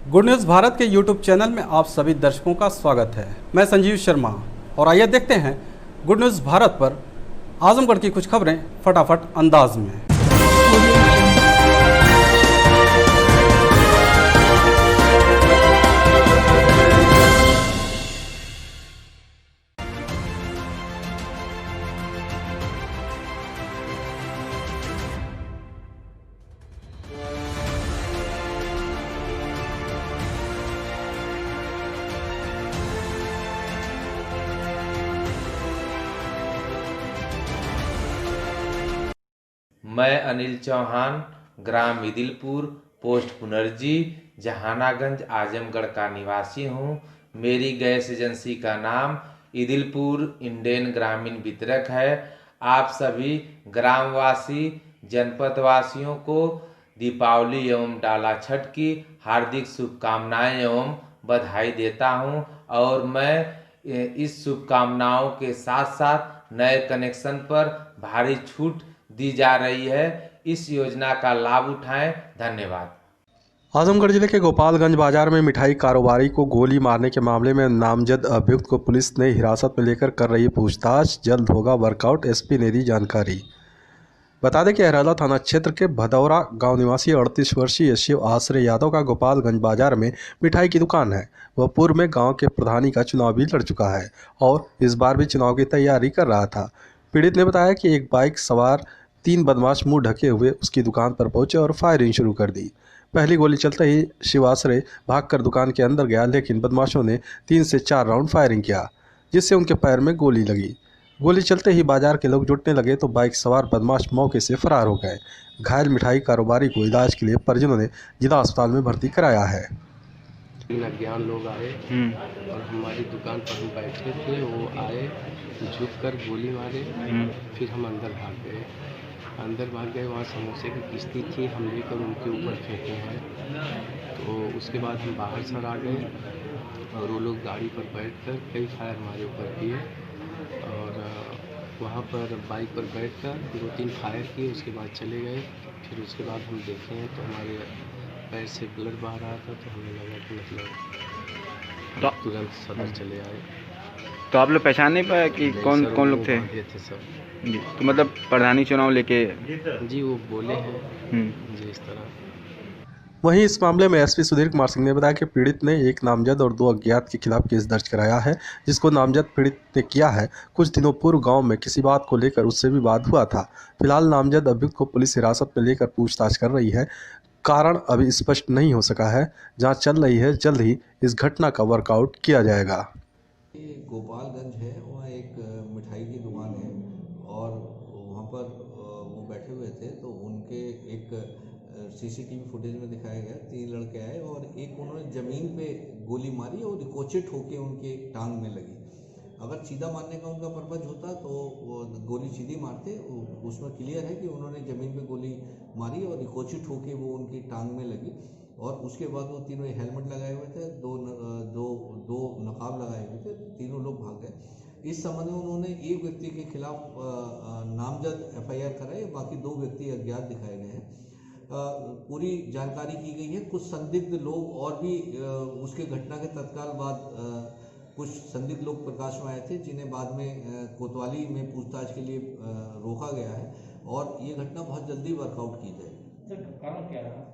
Good news Bharat के YouTube channel में आप सभी दर्शकों का स्वागत है। मैं संजीव शर्मा और आइए देखते हैं गुड न्यूज़ भारत पर आजमगढ़ की कुछ खबरें फटाफट अंदाज में। मैं अनिल चौहान, ग्राम इदिलपुर, पोस्ट पुनर्जी, जहानागंज, आजमगढ़ का निवासी हूँ। मेरी गैस एजेंसी का नाम इदिलपुर इंडेन ग्रामीण वितरक है। आप सभी ग्रामवासी जनपदवासियों को दीपावली एवं डाला छठ की हार्दिक शुभकामनाएं एवं बधाई देता हूं और मैं इस शुभकामनाओं के साथ साथ नए कनेक्शन पर भारी छूट दी जा रही है। इस योजना का लाभ उठाएं। धन्यवाद। आजमगढ़ जिले के गोपालगंज बाजार में मिठाई कारोबारी को गोली मारने के मामले में नामजद अभियुक्त को पुलिस ने हिरासत में लेकर कर रही पूछताछ। जल्द होगा वर्कआउट, एसपी ने दी जानकारी। बता दें कि अहराला थाना क्षेत्र के भदौरा गांव निवासी 38 वर्षीय शिव आश्रय यादव का गोपालगंज बाजार में मिठाई की दुकान है। वह पूर्व में गांव के प्रधानी का चुनाव भी लड़ चुका है और इस बार भी चुनाव की तैयारी कर रहा था। पीड़ित ने बताया कि एक बाइक सवार 3 बदमाश मुंह ढके हुए उसकी दुकान पर पहुंचे और फायरिंग शुरू कर दी। पहली गोली चलते ही शिवाश्रय भागकर दुकान के अंदर गया, लेकिन बदमाशों ने 3 से 4 राउंड फायरिंग किया, जिससे उनके पैर में गोली लगी। गोली चलते ही बाजार के लोग जुटने लगे तो बाइक सवार बदमाश मौके से फरार हो गए। घायल मिठाई कारोबारी को इलाज के लिए परिजनों ने जिला अस्पताल में भर्ती कराया है। अज्ञान लोग आए और हमारी दुकान पर हम बैठे थे। वो आए, झुककर गोली मारे, फिर हम अंदर भाग गए। वहाँ समोसे की किस्ती थी, हम लेकर उनके ऊपर फेंके हैं। तो उसके बाद हम बाहर सर आ गए और वो लोग गाड़ी पर बैठकर कई फायर हमारे ऊपर किए और वहाँ पर बाइक पर बैठकर 2-3 फायर किए। उसके बाद चले गए। फिर उसके बाद हम देखे हैं तो हमारे पैर से ब्लड बह रहा था, तो हमें लगा कि मतलब तुरंत सदर चले आए। तो आप लोग पहचान नहीं पाए कि कौन लोग थे? सब जी, तो मतलब प्रधानी चुनाव लेके जी वो बोले हैं जी इस तरह। वहीं इस मामले में एसपी सुधीर कुमार सिंह ने बताया कि पीड़ित ने एक नामजद और 2 अज्ञात के खिलाफ केस दर्ज कराया है, जिसको नामजद पीड़ित ने किया है। कुछ दिनों पूर्व गांव में किसी बात को लेकर उससे विवाद हुआ था। फिलहाल नामजद अभियुक्त को पुलिस हिरासत में लेकर पूछताछ कर रही है। कारण अभी स्पष्ट नहीं हो सका है, जांच चल रही है। जल्द ही इस घटना का वर्कआउट किया जाएगा। ये गोपालगंज है, वहाँ एक मिठाई की दुकान है और वहाँ पर वो बैठे हुए थे तो उनके एक सीसीटीवी फुटेज में दिखाया गया 3 लड़के आए और एक उन्होंने ज़मीन पे गोली मारी और रिकोचेट होके उनके टांग में लगी। अगर सीधा मारने का उनका पर्पज होता तो वो गोली सीधी मारते। उसमें क्लियर है कि उन्होंने ज़मीन पे गोली मारी और रिकोचेट होके वो उनकी टांग में लगी और उसके बाद वो तीनों हेलमेट लगाए हुए थे, दो नकाब लगाए हुए थे। तीनों लोग भाग गए। इस संबंध में उन्होंने एक व्यक्ति के खिलाफ नामजद एफआईआर कराई, बाकी 2 व्यक्ति अज्ञात दिखाए गए हैं। पूरी जानकारी की गई है। कुछ संदिग्ध लोग और भी उसके घटना के तत्काल बाद कुछ संदिग्ध लोग प्रकाश में आए थे, जिन्हें बाद में कोतवाली में पूछताछ के लिए रोका गया है और ये घटना बहुत जल्दी वर्कआउट की जाएगी। कारण क्या रहा?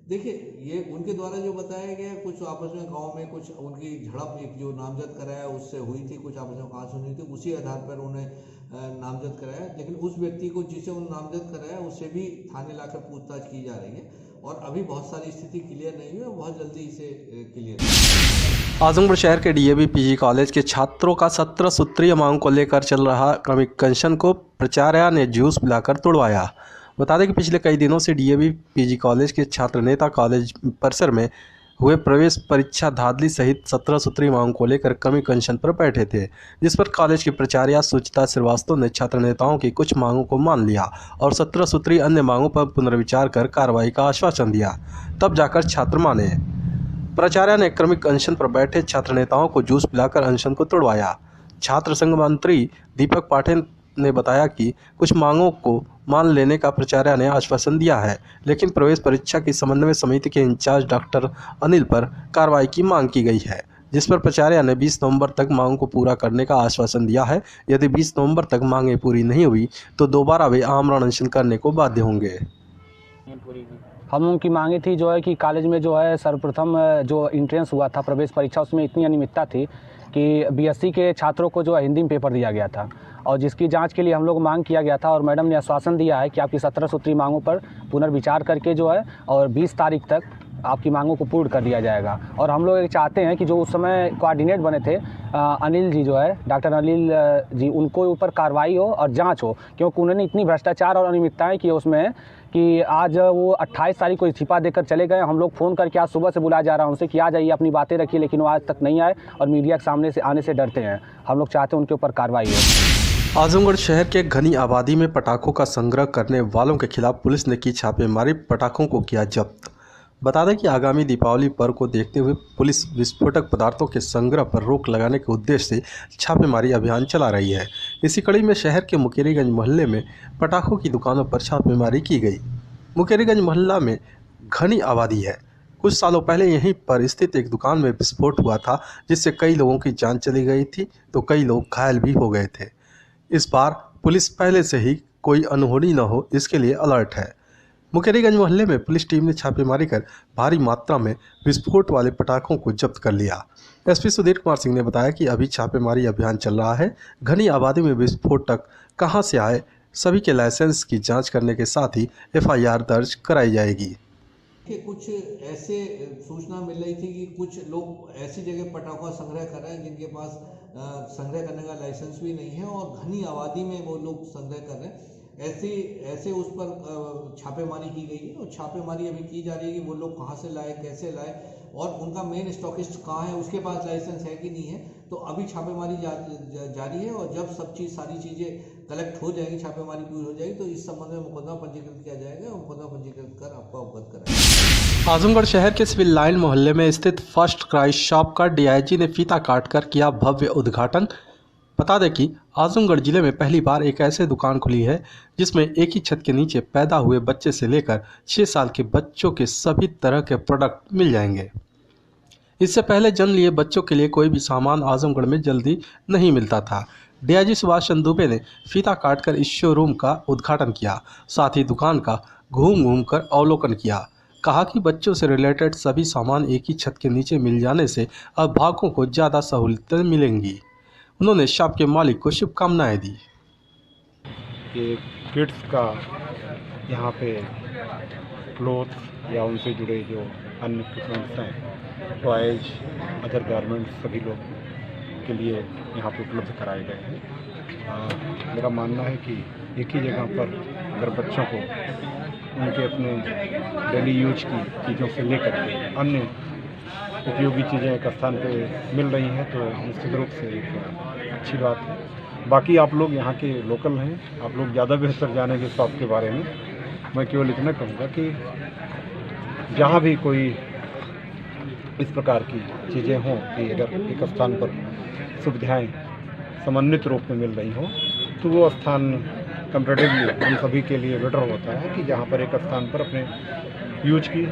देखिए, ये उनके द्वारा जो बताया गया, कुछ आपस में गांव में कुछ उनकी झड़प एक जो नामजद कराया उससे हुई थी, कुछ आपस में कहा सुनी थी, उसी आधार पर उन्हें नामजद कराया। लेकिन उस व्यक्ति को जिसे उन्होंने नामजद कराया उससे भी थाने लाकर पूछताछ की जा रही है और अभी बहुत सारी स्थिति क्लियर नहीं हुई है, बहुत जल्दी इसे क्लियर। आजमगढ़ शहर के डीएवी पीजी कॉलेज के छात्रों का 17 सूत्रीय मांग को लेकर चल रहा क्रमिक अनशन को प्राचार्य ने जूस पिलाकर तोड़वाया। बता दें कि पिछले कई दिनों से डीएवी पीजी कॉलेज के छात्र नेता कॉलेज परिसर में हुए प्रवेश परीक्षा धांधली सहित 17 सूत्रीय मांग को लेकर क्रमिक अनशन पर बैठे थे, जिस पर कॉलेज की प्राचार्य सुचिता श्रीवास्तव ने छात्र नेताओं की कुछ मांगों को मान लिया और 17 सूत्रीय अन्य मांगों पर पुनर्विचार कर कार्रवाई का आश्वासन दिया। तब जाकर छात्र माने। प्राचार्य ने क्रमिक अनशन पर बैठे छात्र नेताओं को जूस पिलाकर अनशन को तोड़वाया। छात्र संघ मंत्री दीपक ने बताया कि कुछ मांगों को मान लेने का प्राचार्य ने आश्वासन दिया है, लेकिन प्रवेश परीक्षा की समन्वय समिति के इंचार्ज डॉक्टर अनिल पर कार्रवाई की मांग की गई है, जिस पर प्राचार्य ने 20 नवंबर तक मांगों को पूरा करने का आश्वासन दिया है। यदि 20 नवंबर तक मांगें पूरी नहीं हुई तो दोबारा वे आमरण अनशन करने को बाध्य होंगे। हम लोगों की मांगे थी जो है कि कॉलेज में जो है सर्वप्रथम जो इंट्रेंस हुआ था प्रवेश परीक्षा, उसमें इतनी अनियमितता थी कि बीएससी के छात्रों को जो है हिंदी में पेपर दिया गया था और जिसकी जांच के लिए हम लोग मांग किया गया था और मैडम ने आश्वासन दिया है कि आपकी 17 सूत्री मांगों पर पुनर्विचार करके जो है और 20 तारीख तक आपकी मांगों को पूर्ण कर दिया जाएगा। और हम लोग चाहते हैं कि जो उस समय कोऑर्डिनेट बने थे अनिल जी जो है डॉक्टर अनिल जी, उनको ऊपर कार्रवाई हो और जांच हो, क्योंकि उन्होंने इतनी भ्रष्टाचार और अनियमितताएं की उसमें कि आज वो 28 तारीख को इस्तीफा देकर चले गए। हम लोग फ़ोन करके आज सुबह से बुलाया जा रहा है उनसे कि आ जाइए अपनी बातें रखिए, लेकिन वो आज तक नहीं आए और मीडिया के सामने से आने से डरते हैं। हम लोग चाहते हैं उनके ऊपर कार्रवाई हो। आजमगढ़ शहर के घनी आबादी में पटाखों का संग्रह करने वालों के खिलाफ पुलिस ने की छापेमारी, पटाखों को किया जब्त। बता दें कि आगामी दीपावली पर्व को देखते हुए पुलिस विस्फोटक पदार्थों के संग्रह पर रोक लगाने के उद्देश्य से छापेमारी अभियान चला रही है। इसी कड़ी में शहर के मुकेरीगंज मोहल्ले में पटाखों की दुकानों पर छापेमारी की गई। मुकेरीगंज मोहल्ला में घनी आबादी है। कुछ सालों पहले यहीं पर स्थित एक दुकान में विस्फोट हुआ था, जिससे कई लोगों की जान चली गई थी तो कई लोग घायल भी हो गए थे। इस बार पुलिस पहले से ही कोई अनहोनी न हो इसके लिए अलर्ट है। मुकेरीगंज मोहल्ले में पुलिस टीम ने छापेमारी कर भारी मात्रा में विस्फोट वाले पटाखों को जब्त कर लिया। एसपी सुधीर कुमार सिंह ने बताया कि अभी छापेमारी अभियान चल रहा है। घनी आबादी में विस्फोटक कहां से आए, सभी के लाइसेंस की जांच करने के साथ ही एफआईआर दर्ज कराई जाएगी। कि कुछ ऐसे सूचना मिल रही थी कि कुछ लोग ऐसी जगह पटाखा संग्रह कर रहे हैं जिनके पास संग्रह करने का लाइसेंस भी नहीं है और घनी आबादी में वो लोग संग्रह कर रहे हैं। ऐसे उस पर छापेमारी की गई है और छापेमारी अभी की जा रही है कि वो लोग कहाँ से लाए, कैसे लाए और उनका मेन स्टॉकिस्ट कहाँ है, उसके पास लाइसेंस है कि नहीं है। तो अभी छापेमारी जारी है और जब सारी चीज़ें कलेक्ट हो जाएगी, छापेमारी पूरी हो जाएगी तो इस संबंध में मुकदमा पंजीकृत किया जाएगा और मुकदमा पंजीकृत कर आपको अवगत कराएंगे। आजमगढ़ शहर के सिविल लाइन मोहल्ले में स्थित फर्स्ट क्राइस्ट शॉप का डीआईजी ने फीता काटकर किया भव्य उद्घाटन। बता दें कि आजमगढ़ जिले में पहली बार एक ऐसे दुकान खुली है जिसमें एक ही छत के नीचे पैदा हुए बच्चे से लेकर 6 साल के बच्चों के सभी तरह के प्रोडक्ट मिल जाएंगे। इससे पहले जन्म लिए बच्चों के लिए कोई भी सामान आजमगढ़ में जल्दी नहीं मिलता था। डीआईजी सुभाष चंद्र दुबे ने फीता काटकर इस शोरूम का उद्घाटन किया, साथ ही दुकान का घूम कर अवलोकन किया। कहा कि बच्चों से रिलेटेड सभी सामान एक ही छत के नीचे मिल जाने से अभिभावकों को ज़्यादा सहूलियतें मिलेंगी। उन्होंने शॉप के मालिक को शुभकामनाएं दी। कि किड्स का यहाँ पे क्लोथ या उनसे जुड़े जो अन्य इक्विपमेंट्स हैं, टॉयज, अदर गारमेंट्स सभी लोग के लिए यहाँ पे उपलब्ध कराए गए हैं। मेरा मानना है कि एक ही जगह पर अगर बच्चों को उनके अपने डेली यूज की चीज़ों से लेकर के अन्य उपयोगी चीज़ें एक स्थान पे मिल रही हैं तो निश्चित रूप से एक अच्छी बात है। बाकी आप लोग यहाँ के लोकल हैं, आप लोग ज़्यादा बेहतर जानेंगे शॉप के बारे में। मैं केवल इतना कहूँगा कि जहाँ भी कोई इस प्रकार की चीज़ें हों कि अगर एक स्थान पर सुविधाएं समन्वित रूप में मिल रही हों तो वो स्थान कंपैरेटिवली हम सभी के लिए बेटर होता है कि जहाँ पर एक स्थान पर अपने यूज की,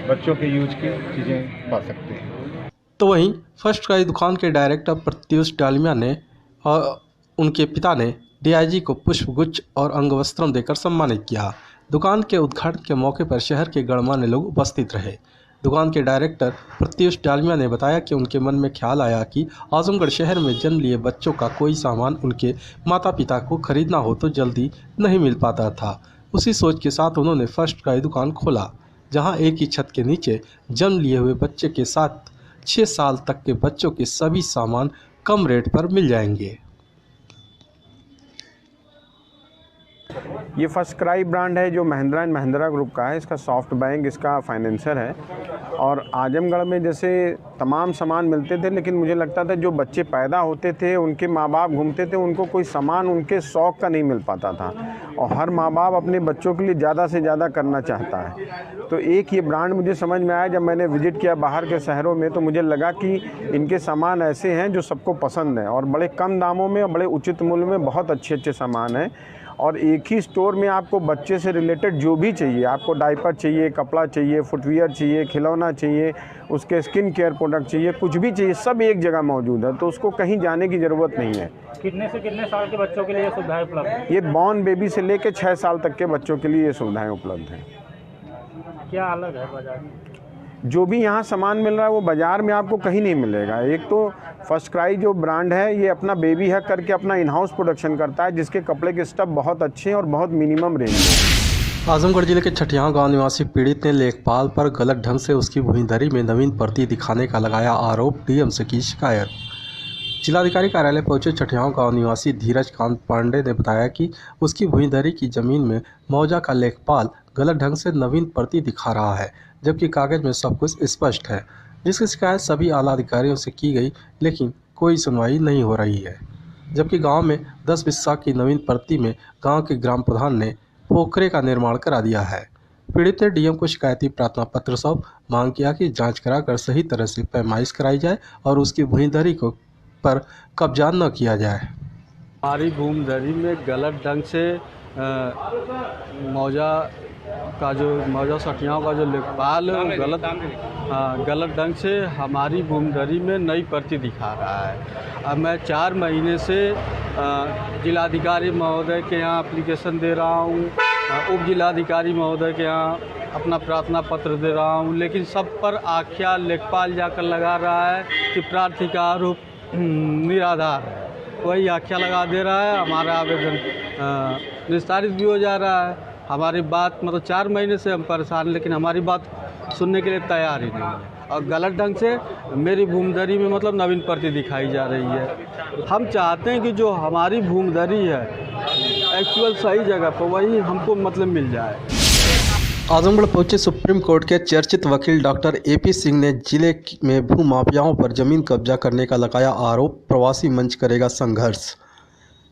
बच्चों के यूज की चीज़ें पा सकते हैं। तो वहीं फर्स्ट क्राइस्ट दुकान के डायरेक्टर प्रत्युष डालमिया ने और उनके पिता ने डीआईजी को पुष्पगुच्छ और अंगवस्त्रम देकर सम्मानित किया। दुकान के उद्घाटन के मौके पर शहर के गणमान्य लोग उपस्थित रहे। दुकान के डायरेक्टर प्रत्युष डालमिया ने बताया कि उनके मन में ख्याल आया कि आजमगढ़ शहर में जन्म लिए बच्चों का कोई सामान उनके माता पिता को खरीदना हो तो जल्दी नहीं मिल पाता था। उसी सोच के साथ उन्होंने फर्स्ट क्राइस्ट दुकान खोला, जहां एक ही छत के नीचे जन्म लिए हुए बच्चे के साथ 6 साल तक के बच्चों के सभी सामान कम रेट पर मिल जाएंगे। ये फर्स्ट क्राई ब्रांड है जो महिंद्रा एंड महिंद्रा ग्रुप का है। इसका सॉफ्ट बैंक इसका फाइनेंसर है। और आजमगढ़ में जैसे तमाम सामान मिलते थे, लेकिन मुझे लगता था जो बच्चे पैदा होते थे उनके माँ बाप घूमते थे, उनको कोई सामान उनके शौक़ का नहीं मिल पाता था। और हर माँ बाप अपने बच्चों के लिए ज़्यादा से ज़्यादा करना चाहता है। तो एक ये ब्रांड मुझे समझ में आया जब मैंने विज़िट किया बाहर के शहरों में, तो मुझे लगा कि इनके सामान ऐसे हैं जो सबको पसंद है और बड़े कम दामों में और बड़े उचित मूल्य में बहुत अच्छे अच्छे सामान हैं। और एक ही स्टोर में आपको बच्चे से रिलेटेड जो भी चाहिए, आपको डायपर चाहिए, कपड़ा चाहिए, फुटवियर चाहिए, खिलौना चाहिए, उसके स्किन केयर प्रोडक्ट चाहिए, कुछ भी चाहिए, सब एक जगह मौजूद है। तो उसको कहीं जाने की ज़रूरत नहीं है। कितने से कितने साल के बच्चों के लिए ये सुविधाएं उपलब्ध है? ये बॉर्न बेबी से लेकर 6 साल तक के बच्चों के लिए ये सुविधाएँ उपलब्ध हैं। क्या अलग है बाजार में? जो भी यहाँ सामान मिल रहा है वो बाज़ार में आपको कहीं नहीं मिलेगा। एक तो फर्स्ट क्राई जो ब्रांड है ये अपना बेबी हक करके अपना इन हाउस प्रोडक्शन करता है, जिसके कपड़े के स्टफ बहुत अच्छे हैं और बहुत मिनिमम रेंज में। आजमगढ़ जिले के छठियां गांव निवासी पीड़ित ने लेखपाल पर गलत ढंग से उसकी भूमिधरी में नवीन प्रति दिखाने का लगाया आरोप, डीएम से की शिकायत। जिलाधिकारी कार्यालय पहुंचे छठियां गांव निवासी धीरज कांत पांडे ने बताया कि उसकी भूमिधरी की जमीन में मौजा का लेखपाल गलत ढंग से नवीन प्रति दिखा रहा है, जबकि कागज में सब कुछ स्पष्ट है। जिसकी शिकायत सभी आला अधिकारियों से की गई, लेकिन कोई सुनवाई नहीं हो रही है। जबकि गांव में 10 बिस्सा की नवीन प्रति में गांव के ग्राम प्रधान ने पोखरे का निर्माण करा दिया है। पीड़ित ने डीएम को शिकायती प्रार्थना पत्र सौंप मांग किया कि जांच कराकर सही तरह से पैमाइश कराई जाए और उसकी भूमिधरी को पर कब्जा न किया जाए। हमारी भूमिधरी में गलत ढंग से मौजा सठियाओं का जो लेखपाल गलत ढंग से हमारी भूमिधरी में नई प्रति दिखा रहा है। अब मैं 4 महीने से जिलाधिकारी महोदय के यहाँ एप्लीकेशन दे रहा हूँ, उप जिलाधिकारी महोदय के यहाँ अपना प्रार्थना पत्र दे रहा हूँ, लेकिन सब पर आख्या लेखपाल जाकर लगा रहा है कि प्रार्थी का आरोप निराधार है। वही आख्या लगा दे रहा है, हमारा आवेदन निस्तारित भी हो जा रहा है। हमारी बात मतलब 4 महीने से हम परेशान, लेकिन हमारी बात सुनने के लिए तैयार ही नहीं है। और गलत ढंग से मेरी भूमिधरी में मतलब नवीन प्रति दिखाई जा रही है। हम चाहते हैं कि जो हमारी भूमिधरी है एक्चुअल सही जगह पर वही हमको मतलब मिल जाए। आजमगढ़ पहुंचे सुप्रीम कोर्ट के चर्चित वकील डॉक्टर एपी सिंह ने जिले में भू माफियाओं पर जमीन कब्जा करने का लगाया आरोप, प्रवासी मंच करेगा संघर्ष।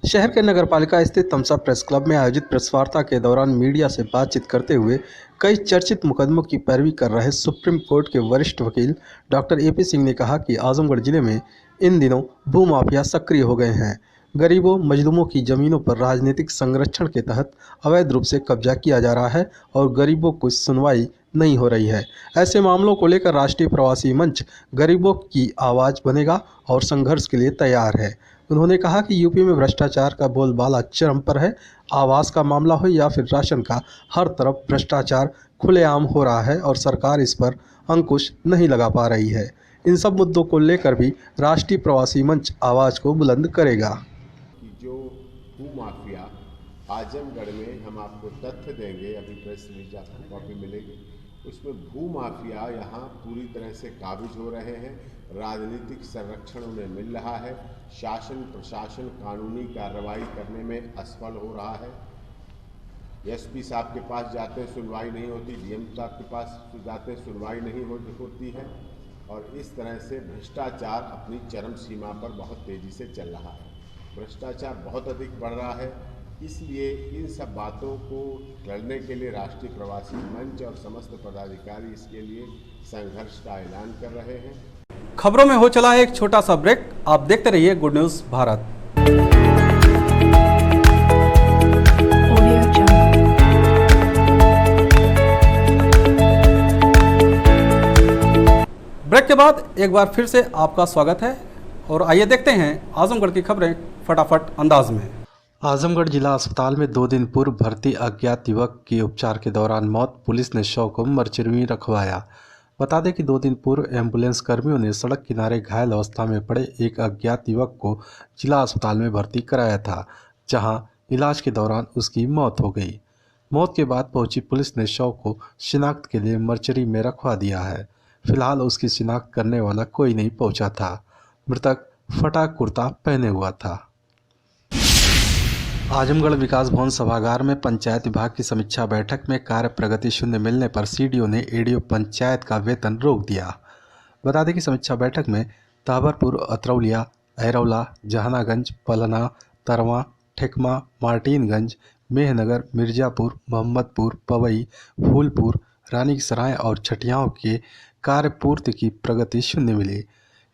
शहर के नगरपालिका स्थित तमसा प्रेस क्लब में आयोजित प्रेस वार्ता के दौरान मीडिया से बातचीत करते हुए कई चर्चित मुकदमों की पैरवी कर रहे सुप्रीम कोर्ट के वरिष्ठ वकील डॉक्टर एपी सिंह ने कहा कि आजमगढ़ जिले में इन दिनों भू माफिया सक्रिय हो गए हैं। गरीबों मजलूमों की ज़मीनों पर राजनीतिक संरक्षण के तहत अवैध रूप से कब्जा किया जा रहा है और गरीबों को सुनवाई नहीं हो रही है। ऐसे मामलों को लेकर राष्ट्रीय प्रवासी मंच गरीबों की आवाज़ बनेगा और संघर्ष के लिए तैयार है। उन्होंने कहा कि यूपी में भ्रष्टाचार का बोलबाला चरम पर है। आवास का मामला हो या फिर राशन का, हर तरफ भ्रष्टाचार खुलेआम हो रहा है और सरकार इस पर अंकुश नहीं लगा पा रही है। इन सब मुद्दों को लेकर भी राष्ट्रीय प्रवासी मंच आवाज़ को बुलंद करेगा। जो भू माफिया आजमगढ़ में, हम आपको तथ्य देंगे, अभी प्रेस रिलीज आपको कॉपी मिलेगी, उसमें भू माफिया यहाँ पूरी तरह से काबिज हो रहे हैं। राजनीतिक संरक्षण उन्हें मिल रहा है। शासन प्रशासन कानूनी कार्रवाई करने में असफल हो रहा है। एसपी साहब के पास जाते हैं, सुनवाई नहीं होती, डीएम साहब के पास जाते हैं, सुनवाई नहीं होती है। और इस तरह से भ्रष्टाचार अपनी चरम सीमा पर बहुत तेज़ी से चल रहा है। भ्रष्टाचार बहुत अधिक बढ़ रहा है। इसलिए इन सब बातों को लड़ने के लिए राष्ट्रीय प्रवासी मंच और समस्त पदाधिकारी इसके लिए संघर्ष का ऐलान कर रहे हैं। खबरों में हो चला है एक छोटा सा ब्रेक। आप देखते रहिए गुड न्यूज़ भारत। ब्रेक के बाद एक बार फिर से आपका स्वागत है और आइए देखते हैं आजमगढ़ की खबरें फटाफट अंदाज में। आजमगढ़ जिला अस्पताल में 2 दिन पूर्व भर्ती अज्ञात युवक की उपचार के दौरान मौत, पुलिस ने शव को मर्चरी में रखवाया। बता दें कि 2 दिन पूर्व एम्बुलेंस कर्मियों ने सड़क किनारे घायल अवस्था में पड़े एक अज्ञात युवक को जिला अस्पताल में भर्ती कराया था, जहां इलाज के दौरान उसकी मौत हो गई। मौत के बाद पहुंची पुलिस ने शव को शिनाख्त के लिए मर्चरी में रखवा दिया है। फिलहाल उसकी शिनाख्त करने वाला कोई नहीं पहुंचा था। मृतक फटा कुर्ता पहने हुआ था। आजमगढ़ विकास भवन सभागार में पंचायत विभाग की समीक्षा बैठक में कार्य प्रगति शून्य मिलने पर सीडीओ ने एडीओ पंचायत का वेतन रोक दिया। बता दें कि समीक्षा बैठक में ताबरपुर, अतरौलिया, अहरौला, जहानागंज, पलना, तरवा, ठेकमा, मार्टिनगंज, मेहनगर, मिर्जापुर, मोहम्मदपुर, पवई, फूलपुर, रानी की सराय और छटियाओं के कार्य पूर्ति की प्रगति शून्य मिली।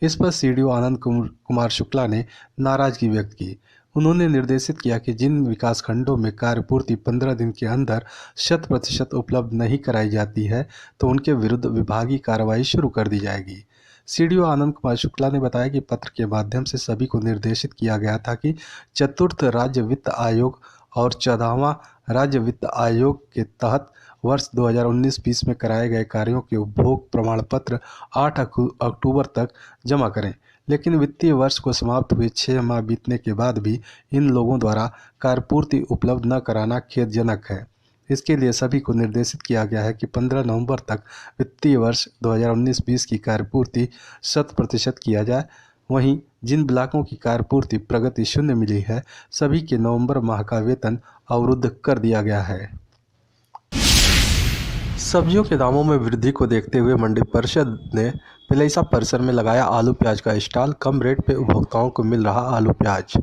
इस पर सीडीओ आनंद कुमार शुक्ला ने नाराजगी व्यक्त की। उन्होंने निर्देशित किया कि जिन विकासखंडों में कार्य पूर्ति 15 दिन के अंदर 100% उपलब्ध नहीं कराई जाती है तो उनके विरुद्ध विभागीय कार्रवाई शुरू कर दी जाएगी। सीडीओ आनंद कुमार शुक्ला ने बताया कि पत्र के माध्यम से सभी को निर्देशित किया गया था कि चतुर्थ राज्य वित्त आयोग और 14वां राज्य वित्त आयोग के तहत वर्ष 2019-20 में कराए गए कार्यों के उपभोग प्रमाण पत्र 8 अक्टूबर तक जमा करें। लेकिन वित्तीय वर्ष को समाप्त हुए 6 माह बीतने के बाद भी इन लोगों द्वारा कार्यपूर्ति उपलब्ध न कराना खेदजनक है। इसके लिए सभी को निर्देशित किया गया है कि 15 नवंबर तक वित्तीय वर्ष 2019-20 की कार्यपूर्ति 100% किया जाए। वहीं जिन ब्लॉकों की कार्यपूर्ति प्रगति शून्य मिली है, सभी के नवंबर माह का वेतन अवरुद्ध कर दिया गया है। सब्जियों के दामों में वृद्धि को देखते हुए मंडी परिषद ने पिलैसा परिसर में लगाया आलू प्याज का स्टॉल। कम रेट पे उपभोक्ताओं को मिल रहा आलू प्याज।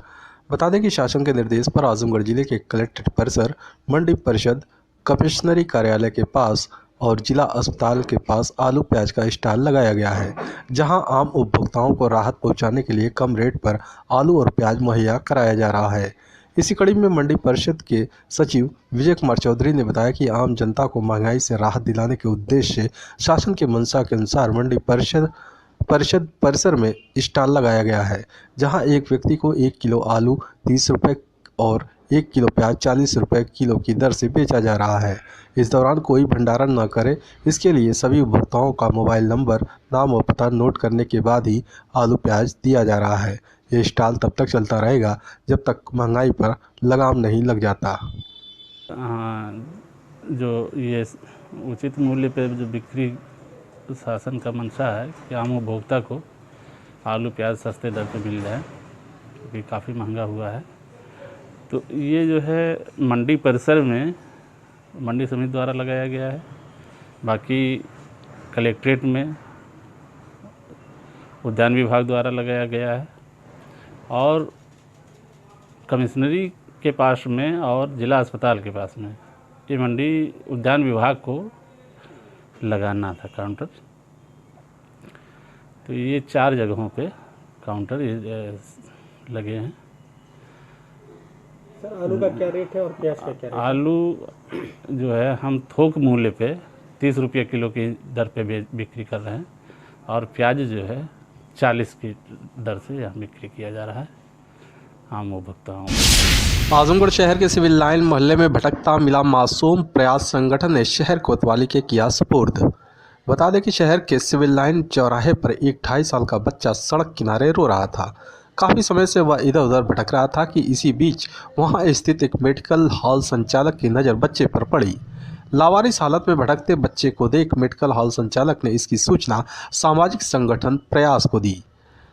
बता दें कि शासन के निर्देश पर आजमगढ़ जिले के कलेक्ट्रेट परिसर, मंडी परिषद, कमिश्नरी कार्यालय के पास और जिला अस्पताल के पास आलू प्याज का स्टॉल लगाया गया है, जहां आम उपभोक्ताओं को राहत पहुंचाने के लिए कम रेट पर आलू और प्याज मुहैया कराया जा रहा है। इसी कड़ी में मंडी परिषद के सचिव विजय कुमार चौधरी ने बताया कि आम जनता को महंगाई से राहत दिलाने के उद्देश्य से शासन के मंशा के अनुसार मंडी परिषद परिसर में स्टॉल लगाया गया है, जहां एक व्यक्ति को 1 किलो आलू 30 रुपये और 1 किलो प्याज 40 रुपये किलो की दर से बेचा जा रहा है। इस दौरान कोई भंडारण न करे, इसके लिए सभी उपभोक्ताओं का मोबाइल नंबर, नाम और पता नोट करने के बाद ही आलू प्याज दिया जा रहा है। ये स्टॉल तब तक चलता रहेगा जब तक महंगाई पर लगाम नहीं लग जाता। जो ये उचित मूल्य पर जो बिक्री शासन का मंशा है कि आम उपभोक्ता को आलू प्याज सस्ते दर पे मिल जाए, क्योंकि काफ़ी महंगा हुआ है। तो ये जो है मंडी परिसर में मंडी समिति द्वारा लगाया गया है। बाकी कलेक्ट्रेट में उद्यान विभाग द्वारा लगाया गया है और कमिश्नरी के पास में और जिला अस्पताल के पास में। ये मंडी उद्यान विभाग को लगाना था काउंटर, तो ये 4 जगहों पे काउंटर लगे हैं। सर, आलू का क्या रेट है और प्याज का क्या रेट है? आलू जो है हम थोक मूल्य पे 30 रुपये किलो की दर पे बिक्री कर रहे हैं और प्याज जो है 40 की दर से यहाँ बिक्री किया जा रहा है आम उपभोक्ताओं। आजमगढ़ शहर के सिविल लाइन मोहल्ले में भटकता मिला मासूम प्रयास संगठन ने शहर कोतवाली के किया सुपुर्द। बता दें कि शहर के सिविल लाइन चौराहे पर एक 2.5 साल का बच्चा सड़क किनारे रो रहा था। काफ़ी समय से वह इधर उधर भटक रहा था कि इसी बीच वहां स्थित एक मेडिकल हॉल संचालक की नज़र बच्चे पर पड़ी। लावारिस हालत में भटकते बच्चे को देख मेडिकल हॉल संचालक ने इसकी सूचना सामाजिक संगठन प्रयास को दी।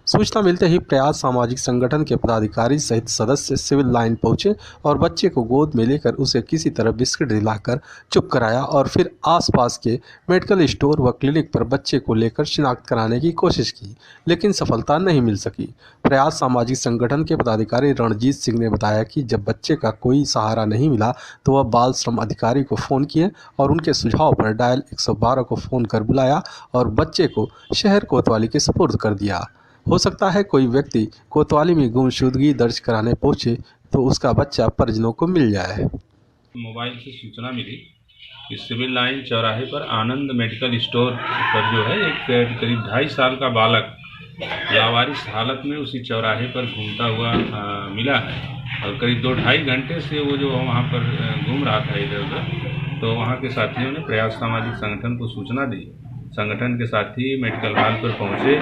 सूचना मिलते ही प्रयास सामाजिक संगठन के पदाधिकारी सहित सदस्य सिविल लाइन पहुंचे और बच्चे को गोद में लेकर उसे किसी तरह बिस्किट दिलाकर चुप कराया और फिर आसपास के मेडिकल स्टोर व क्लिनिक पर बच्चे को लेकर शिनाख्त कराने की कोशिश की, लेकिन सफलता नहीं मिल सकी। प्रयास सामाजिक संगठन के पदाधिकारी रणजीत सिंह ने बताया कि जब बच्चे का कोई सहारा नहीं मिला तो वह बाल श्रम अधिकारी को फ़ोन किए और उनके सुझाव पर डायल 112 को फ़ोन कर बुलाया और बच्चे को शहर कोतवाली के सुपुर्द कर दिया। हो सकता है कोई व्यक्ति कोतवाली में गुमशुदगी दर्ज कराने पहुंचे तो उसका बच्चा परिजनों को मिल जाए। मोबाइल से सूचना मिली कि सिविल लाइन चौराहे पर आनंद मेडिकल स्टोर पर जो है एक करीब 2.5 साल का बालक लावारिस हालत में उसी चौराहे पर घूमता हुआ मिला है और करीब 2-2.5 घंटे से वो जो वहाँ पर घूम रहा था इधर उधर। तो वहाँ के साथियों ने प्रयास सामाजिक संगठन को सूचना दी। संगठन के साथी मेडिकल हॉल पर पहुंचे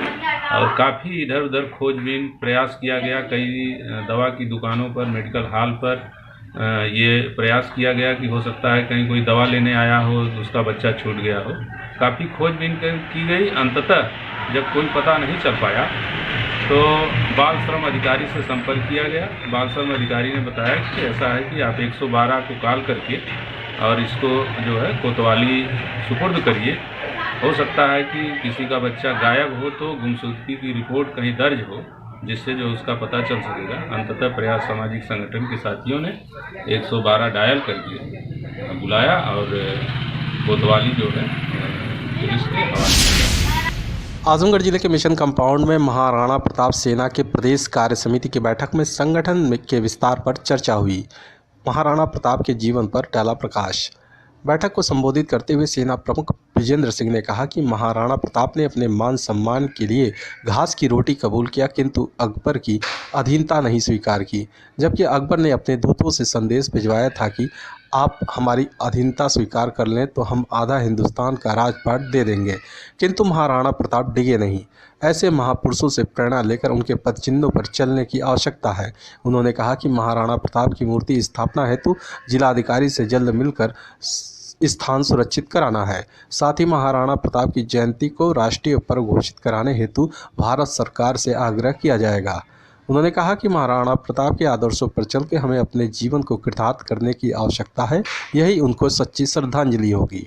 और काफ़ी इधर उधर खोजबीन प्रयास किया गया। कई दवा की दुकानों पर, मेडिकल हॉल पर ये प्रयास किया गया कि हो सकता है कहीं कोई दवा लेने आया हो, उसका बच्चा छूट गया हो। काफ़ी खोजबीन की गई। अंततः जब कोई पता नहीं चल पाया तो बाल श्रम अधिकारी से संपर्क किया गया। बाल श्रम अधिकारी ने बताया कि ऐसा है कि आप 112 को कॉल करके और इसको जो है कोतवाली सुपुर्द करिए। हो सकता है कि किसी का बच्चा गायब हो तो गुमशुदगी की रिपोर्ट कहीं दर्ज हो, जिससे जो उसका पता चल सकेगा। अंततः प्रयास सामाजिक संगठन के साथियों ने 112 डायल करके बुलाया और कोतवाली जो है पुलिस के हवाले किया। आजमगढ़ जिले के मिशन कंपाउंड में महाराणा प्रताप सेना के प्रदेश कार्य समिति की बैठक में संगठन के विस्तार पर चर्चा हुई। महाराणा प्रताप के जीवन पर डाला प्रकाश। बैठक को संबोधित करते हुए सेना प्रमुख विजेंद्र सिंह ने कहा कि महाराणा प्रताप ने अपने मान सम्मान के लिए घास की रोटी कबूल किया, किंतु अकबर की अधीनता नहीं स्वीकार की। जबकि अकबर ने अपने दूतों से संदेश भिजवाया था कि आप हमारी अधीनता स्वीकार कर लें तो हम आधा हिंदुस्तान का राजपाट दे देंगे, किंतु महाराणा प्रताप डिगे नहीं। ऐसे महापुरुषों से प्रेरणा लेकर उनके पदचिन्हों पर चलने की आवश्यकता है। उन्होंने कहा कि महाराणा प्रताप की मूर्ति स्थापना हेतु जिलाधिकारी से जल्द मिलकर स्थान सुरक्षित कराना है। साथ ही महाराणा प्रताप की जयंती को राष्ट्रीय पर्व घोषित कराने हेतु भारत सरकार से आग्रह किया जाएगा। उन्होंने कहा कि महाराणा प्रताप के आदर्शों पर चल के हमें अपने जीवन को कृतार्थ करने की आवश्यकता है। यही उनको सच्ची श्रद्धांजलि होगी।